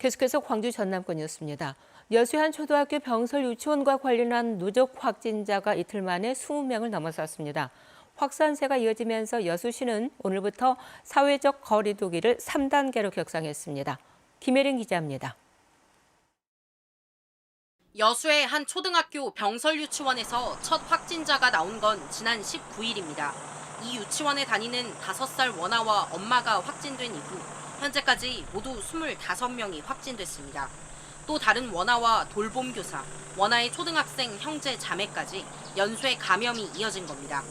계속해서 광주 전남권이었습니다. 여수의 한 초등학교 병설 유치원과 관련한 누적 확진자가 이틀 만에 20명을 넘어섰습니다. 확산세가 이어지면서 여수시는 오늘부터 사회적 거리 두기를 3단계로 격상했습니다. 김혜린 기자입니다. 여수의 한 초등학교 병설 유치원에서 첫 확진자가 나온 건 지난 19일입니다. 이 유치원에 다니는 5살 원아와 엄마가 확진된 이후 현재까지 모두 25명이 확진됐습니다. 또 다른 원아와 돌봄교사, 원아의 초등학생 형제 자매까지 연쇄 감염이 이어진 겁니다.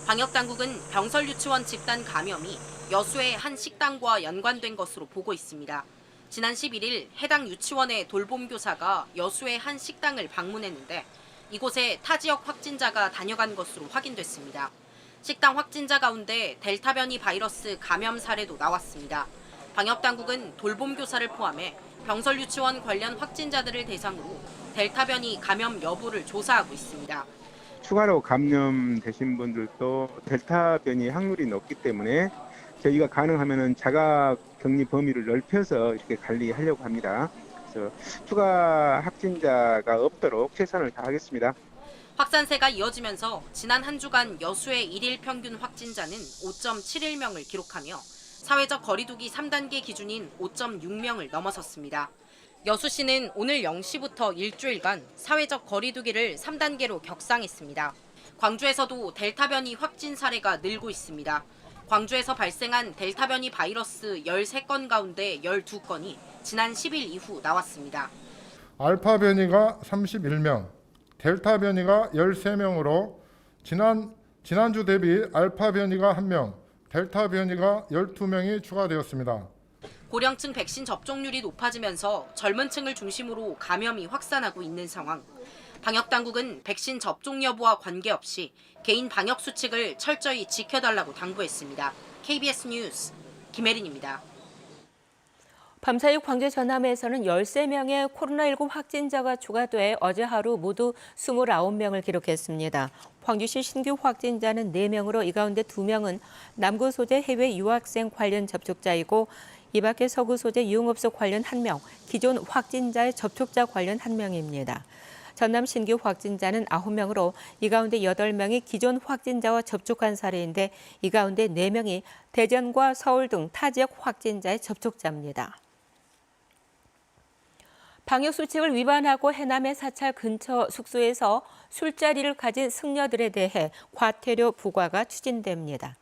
방역당국은 병설 유치원 집단 감염이 여수의 한 식당과 연관된 것으로 보고 있습니다. 지난 11일 해당 유치원의 돌봄교사가 여수의 한 식당을 방문했는데 이곳에 타 지역 확진자가 다녀간 것으로 확인됐습니다. 식당 확진자 가운데 델타 변이 바이러스 감염 사례도 나왔습니다. 방역당국은 돌봄교사를 포함해 병설 유치원 관련 확진자들을 대상으로 델타 변이 감염 여부를 조사하고 있습니다. 추가로 감염되신 분들도 델타 변이 확률이 높기 때문에 저희가 가능하면 자가 격리 범위를 넓혀서 이렇게 관리하려고 합니다. 그래서 추가 확진자가 없도록 최선을 다하겠습니다. 확산세가 이어지면서 지난 한 주간 여수의 일일 평균 확진자는 5.71명을 기록하며 사회적 거리두기 3단계 기준인 5.6명을 넘어섰습니다. 여수시는 오늘 0시부터 일주일간 사회적 거리두기를 3단계로 격상했습니다. 광주에서도 델타 변이 확진 사례가 늘고 있습니다. 광주에서 발생한 델타 변이 바이러스 13건 가운데 12건이 지난 10일 이후 나왔습니다. 알파 변이가 31명, 델타 변이가 13명으로 지난주 대비 알파 변이가 1명, 델타 변이가 12명이 추가되었습니다. 고령층 백신 접종률이 높아지면서 젊은 층을 중심으로 감염이 확산하고 있는 상황. 방역당국은 백신 접종 여부와 관계없이 개인 방역 수칙을 철저히 지켜달라고 당부했습니다. KBS 뉴스 김혜린입니다. 밤사이 광주 전남에서는 13명의 코로나19 확진자가 추가돼 어제 하루 모두 29명을 기록했습니다. 광주시 신규 확진자는 4명으로 이 가운데 2명은 남구 소재 해외 유학생 관련 접촉자이고 이 밖에 서구 소재 유흥업소 관련 1명, 기존 확진자의 접촉자 관련 1명입니다. 전남 신규 확진자는 9명으로 이 가운데 8명이 기존 확진자와 접촉한 사례인데 이 가운데 4명이 대전과 서울 등 타 지역 확진자의 접촉자입니다. 방역수칙을 위반하고 해남의 사찰 근처 숙소에서 술자리를 가진 승려들에 대해 과태료 부과가 추진됩니다.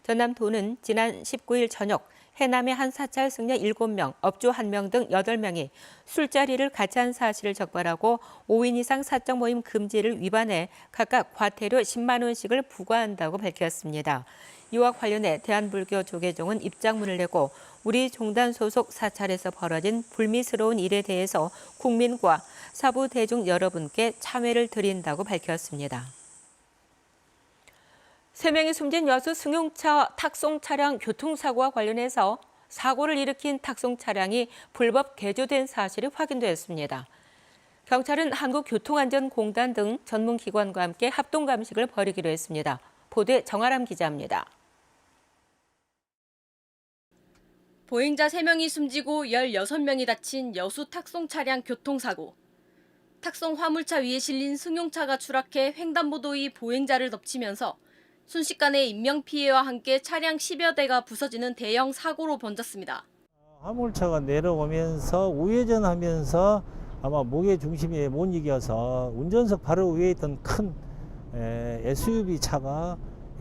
전남도는 지난 19일 저녁 해남의 한 사찰 승려 7명, 업주 1명 등 8명이 술자리를 같이 한 사실을 적발하고 5인 이상 사적 모임 금지를 위반해 각각 과태료 10만 원씩을 부과한다고 밝혔습니다. 이와 관련해 대한불교조계종은 입장문을 내고 우리 종단 소속 사찰에서 벌어진 불미스러운 일에 대해서 국민과 사부 대중 여러분께 참회를 드린다고 밝혔습니다. 3명이 숨진 여수 승용차 탁송 차량 교통사고와 관련해서 사고를 일으킨 탁송 차량이 불법 개조된 사실이 확인되었습니다. 경찰은 한국교통안전공단 등 전문기관과 함께 합동감식을 벌이기로 했습니다. 보도에 정아람 기자입니다. 보행자 3명이 숨지고 16명이 다친 여수 탁송 차량 교통사고. 탁송 화물차 위에 실린 승용차가 추락해 횡단보도의 보행자를 덮치면서 순식간에 인명피해와 함께 차량 10여 대가 부서지는 대형 사고로 번졌습니다. 화물차가 내려오면서 우회전하면서 아마 무게중심에 못 이겨서 운전석 바로 위에 있던 큰 SUV 차가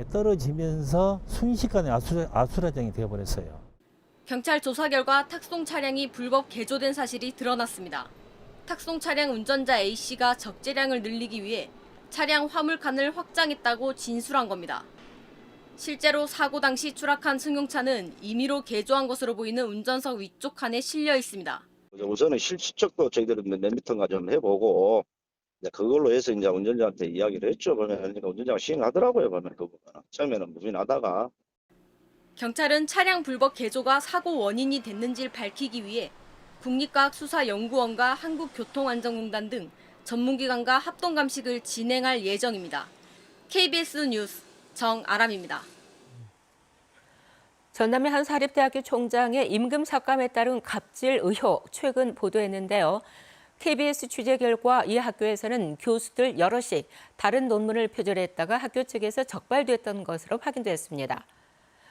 떨어지면서 순식간에 아수라장이 되어버렸어요. 경찰 조사 결과 탁송 차량이 불법 개조된 사실이 드러났습니다. 탁송 차량 운전자 A씨가 적재량을 늘리기 위해 차량 화물칸을 확장했다고 진술한 겁니다. 실제로 사고 당시 추락한 승용차는 임의로 개조한 것으로 보이는 운전석 위쪽 칸에 실려 있습니다. 우선은 실측도 저희들은 몇 미터가 좀 해보고 그걸로 해서 이제 운전자한테 이야기를 했죠. 그러니까 운전자가 시행하더라고요. 그 부분은 처음에는 무민하다가. 경찰은 차량 불법 개조가 사고 원인이 됐는지를 밝히기 위해 국립과학수사연구원과 한국교통안전공단 등 전문기관과 합동감식을 진행할 예정입니다. KBS 뉴스 정아람입니다. 전남의 한 사립대학교 총장의 임금 삭감에 따른 갑질 의혹 최근 보도했는데요. KBS 취재 결과 이 학교에서는 교수들 여럿이 다른 논문을 표절했다가 학교 측에서 적발됐던 것으로 확인됐습니다.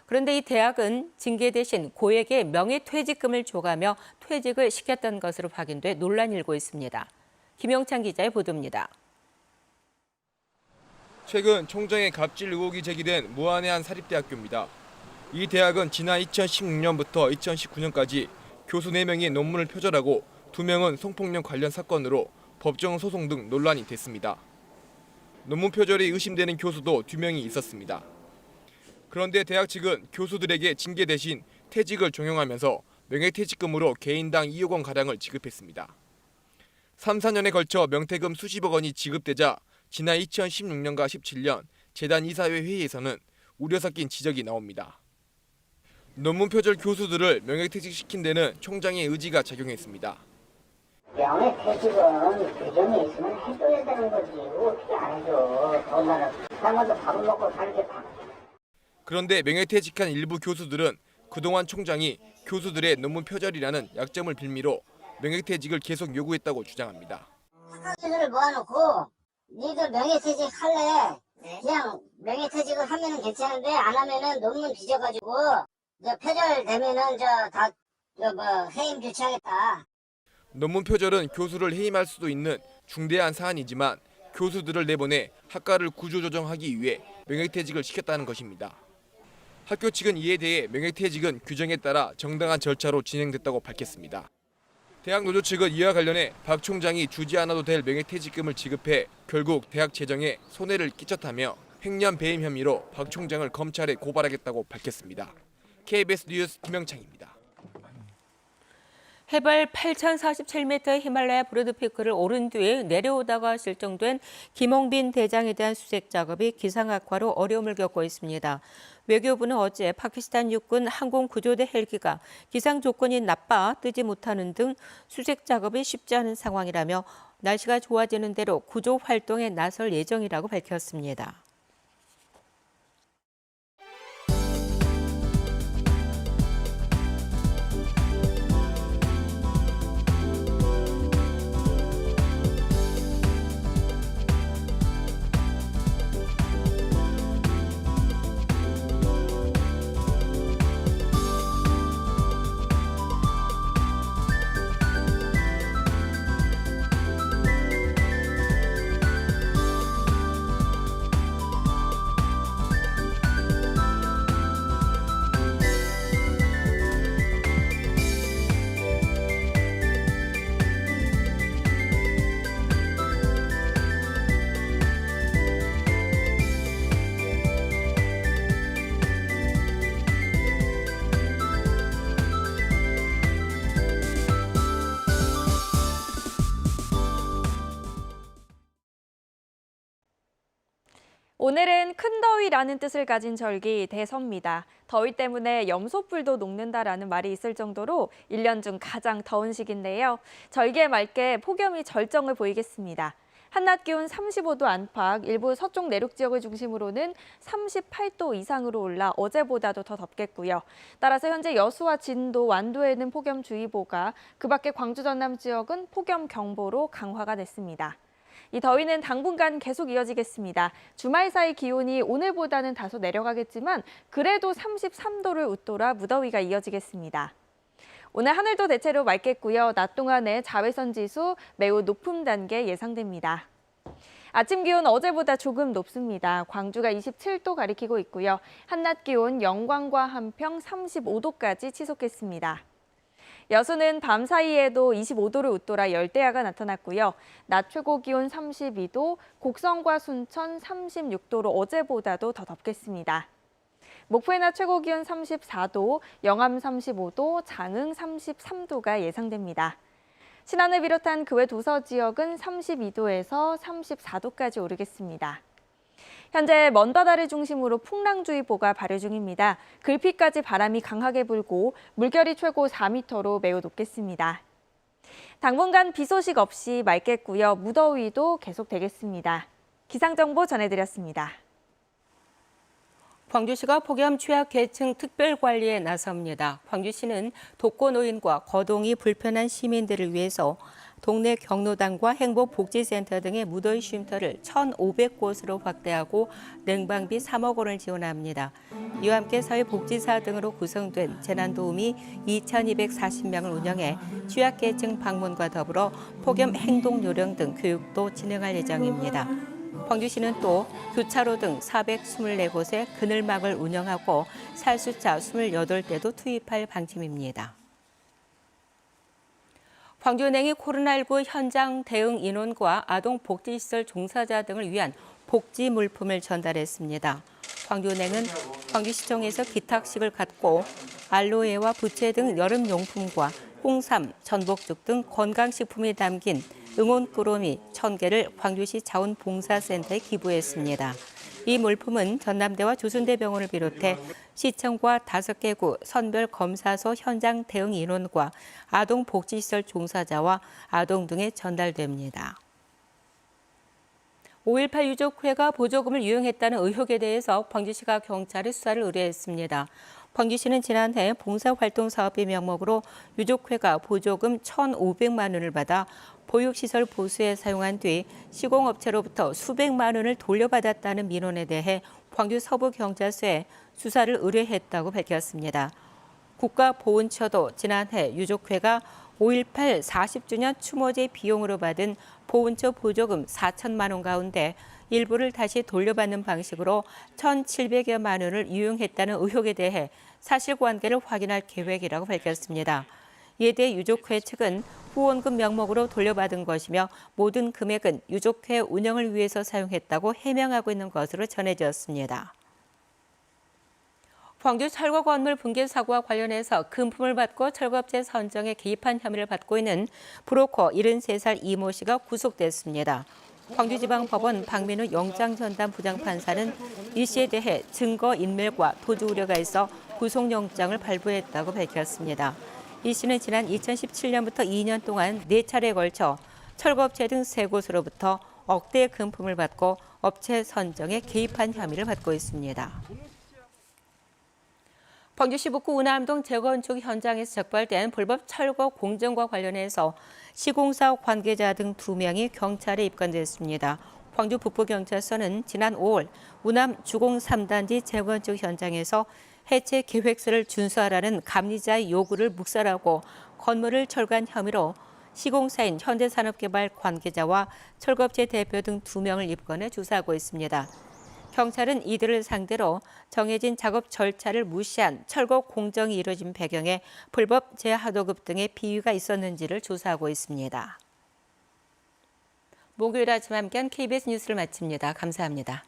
그런데 이 대학은 징계 대신 고액의 명예퇴직금을 줘가며 퇴직을 시켰던 것으로 확인돼 논란이 일고 있습니다. 김영찬 기자의 보도입니다. 최근 총장의 갑질 의혹이 제기된 무안의 한 사립대학교입니다. 이 대학은 지난 2016년부터 2019년까지 교수 4명이 논문을 표절하고 2명은 성폭력 관련 사건으로 법정 소송 등 논란이 됐습니다. 논문 표절이 의심되는 교수도 2명이 있었습니다. 그런데 대학 측은 교수들에게 징계 대신 퇴직을 종용하면서 명예퇴직금으로 개인당 2억 원 가량을 지급했습니다. 3, 4년에 걸쳐 명퇴금 수십억 원이 지급되자 지난 2016년과 17년 재단 이사회 회의에서는 우려 섞인 지적이 나옵니다. 논문 표절 교수들을 명예퇴직시킨 데는 총장의 의지가 작용했습니다. 명예퇴직은 규정이 있으면 해줘야 되는 거지. 어떻게 안 해줘. 더군다나 사람마다 밥을 먹고 살게 다. 그런데 명예퇴직한 일부 교수들은 그동안 총장이 교수들의 논문 표절이라는 약점을 빌미로 명예퇴직을 계속 요구했다고 주장합니다. 학교들을 모아놓고 니들 명예퇴직 할래? 그냥 명예퇴직을 하면은 괜찮은데 안 하면은 논문 뒤져가지고 표절되면은 해임 조치하겠다. 논문 표절은 교수를 해임할 수도 있는 중대한 사안이지만 교수들을 내보내 학과를 구조조정하기 위해 명예퇴직을 시켰다는 것입니다. 학교 측은 이에 대해 명예퇴직은 규정에 따라 정당한 절차로 진행됐다고 밝혔습니다. 대학 노조 측은 이와 관련해 박 총장이 주지 않아도 될 명예퇴직금을 지급해 결국 대학 재정에 손해를 끼쳤다며 횡령 배임 혐의로 박 총장을 검찰에 고발하겠다고 밝혔습니다. KBS 뉴스 김영창입니다. 해발 8,047m의 히말라야 브로드피크를 오른 뒤에 내려오다가 실종된 김홍빈 대장에 대한 수색 작업이 기상 악화로 어려움을 겪고 있습니다. 외교부는 어제 파키스탄 육군 항공구조대 헬기가 기상 조건이 나빠 뜨지 못하는 등 수색 작업이 쉽지 않은 상황이라며 날씨가 좋아지는 대로 구조 활동에 나설 예정이라고 밝혔습니다. 오늘은 큰 더위라는 뜻을 가진 절기 대서입니다. 더위 때문에 염소뿔도 녹는다라는 말이 있을 정도로 1년 중 가장 더운 시기인데요. 절기에 맞게 폭염이 절정을 보이겠습니다. 한낮 기온 35도 안팎, 일부 서쪽 내륙 지역을 중심으로는 38도 이상으로 올라 어제보다도 더 덥겠고요. 따라서 현재 여수와 진도, 완도에는 폭염주의보가, 그 밖에 광주, 전남 지역은 폭염경보로 강화가 됐습니다. 이 더위는 당분간 계속 이어지겠습니다. 주말 사이 기온이 오늘보다는 다소 내려가겠지만 그래도 33도를 웃돌아 무더위가 이어지겠습니다. 오늘 하늘도 대체로 맑겠고요. 낮 동안의 자외선 지수 매우 높음 단계 예상됩니다. 아침 기온 어제보다 조금 높습니다. 광주가 27도 가리키고 있고요. 한낮 기온 영광과 한평 35도까지 치솟겠습니다. 여수는 밤 사이에도 25도를 웃돌아 열대야가 나타났고요. 낮 최고 기온 32도, 곡성과 순천 36도로 어제보다도 더 덥겠습니다. 목포의 낮 최고 기온 34도, 영암 35도, 장흥 33도가 예상됩니다. 신안을 비롯한 그 외 도서 지역은 32도에서 34도까지 오르겠습니다. 현재 먼바다를 중심으로 풍랑주의보가 발효 중입니다. 글피까지 바람이 강하게 불고 물결이 최고 4m로 매우 높겠습니다. 당분간 비 소식 없이 맑겠고요. 무더위도 계속되겠습니다. 기상정보 전해드렸습니다. 광주시가 폭염 취약계층 특별관리에 나섭니다. 광주시는 독거노인과 거동이 불편한 시민들을 위해서 동네 경로당과 행복복지센터 등의 무더위 쉼터를 1,500곳으로 확대하고 냉방비 3억 원을 지원합니다. 이와 함께 사회복지사 등으로 구성된 재난도우미 2,240명을 운영해 취약계층 방문과 더불어 폭염 행동요령 등 교육도 진행할 예정입니다. 광주시는 또 교차로 등 424곳에 그늘막을 운영하고 살수차 28대도 투입할 방침입니다. 광주은행이 코로나19 현장 대응 인원과 아동복지시설 종사자 등을 위한 복지 물품을 전달했습니다. 광주은행은 광주시청에서 기탁식을 갖고 알로에와 부채 등 여름용품과 홍삼, 전복죽 등 건강식품이 담긴 응원 꾸러미 1,000개를 광주시 자원봉사센터에 기부했습니다. 이 물품은 전남대와 조순대병원을 비롯해 시청과 5개 구 선별 검사소 현장 대응 인원과 아동복지시설 종사자와 아동 등에 전달됩니다. 5.18 유족회가 보조금을 유용했다는 의혹에 대해서 광주시가 경찰에 수사를 의뢰했습니다. 광주시는 지난해 봉사활동사업비 명목으로 유족회가 보조금 1,500만 원을 받아 보육시설 보수에 사용한 뒤 시공업체로부터 수백만 원을 돌려받았다는 민원에 대해 광주 서부경찰서에 수사를 의뢰했다고 밝혔습니다. 국가보훈처도 지난해 유족회가 5.18 40주년 추모제 비용으로 받은 보훈처 보조금 4천만 원 가운데 일부를 다시 돌려받는 방식으로 1,700여만 원을 유용했다는 의혹에 대해 사실관계를 확인할 계획이라고 밝혔습니다. 이에 대해 유족회 측은 후원금 명목으로 돌려받은 것이며 모든 금액은 유족회 운영을 위해서 사용했다고 해명하고 있는 것으로 전해졌습니다. 광주 철거 건물 붕괴 사고와 관련해서 금품을 받고 철거업체 선정에 개입한 혐의를 받고 있는 브로커 73살 이모 씨가 구속됐습니다. 광주지방법원 박민우 영장전담 부장판사는 이 씨에 대해 증거인멸과 도주 우려가 있어 구속영장을 발부했다고 밝혔습니다. 이 씨는 지난 2017년부터 2년 동안 4차례에 걸쳐 철거업체 등 3곳으로부터 억대의 금품을 받고 업체 선정에 개입한 혐의를 받고 있습니다. 광주시 북구 운암동 재건축 현장에서 적발된 불법 철거 공정과 관련해서 시공사 관계자 등 2명이 경찰에 입건됐습니다. 광주 북부경찰서는 지난 5월 운암 주공 3단지 재건축 현장에서 해체 계획서를 준수하라는 감리자의 요구를 묵살하고 건물을 철거한 혐의로 시공사인 현대산업개발 관계자와 철거업체 대표 등 2명을 입건해 조사하고 있습니다. 경찰은 이들을 상대로 정해진 작업 절차를 무시한 철거 공정이 이뤄진 배경에 불법 재하도급 등의 비위가 있었는지를 조사하고 있습니다. 목요일 아침 함께한 KBS 뉴스를 마칩니다. 감사합니다.